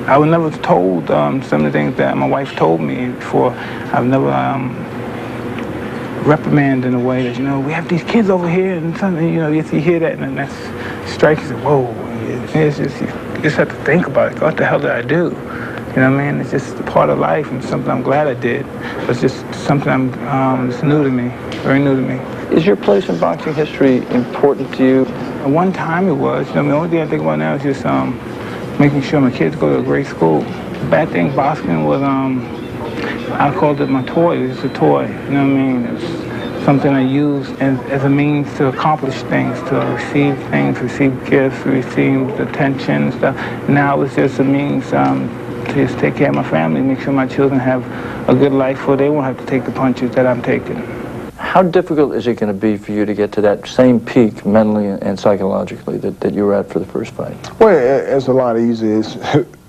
I was never told some of the things that my wife told me before. I've never reprimanded in a way that, you know, we have these kids over here and something, you know, you hear that and that strikes you. Whoa, it's just, you just have to think about it. What the hell did I do? You know what I mean? It's just a part of life and something I'm glad I did. But it's just something it's new to me, very new to me. Is your place in boxing history important to you? At one time it was. You know, the only thing I think about now is just making sure my kids go to a great school. The bad thing, boxing was, I called it my toy. It was just a toy. You know what I mean? It was something I used as a means to accomplish things, to receive things, receive gifts, receive attention and stuff. Now it's just a means to just take care of my family, make sure my children have a good life where they won't have to take the punches that I'm taking. How difficult is it going to be for you to get to that same peak mentally and psychologically that you were at for the first fight? Well, it's a lot easier.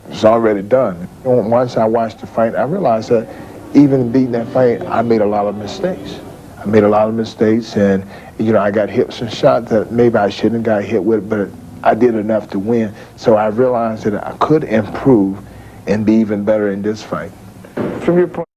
It's already done. Once I watched the fight, I realized that even beating that fight, I made a lot of mistakes. And, you know, I got hit some shots that maybe I shouldn't have got hit with, but I did enough to win. So I realized that I could improve and be even better in this fight. From your point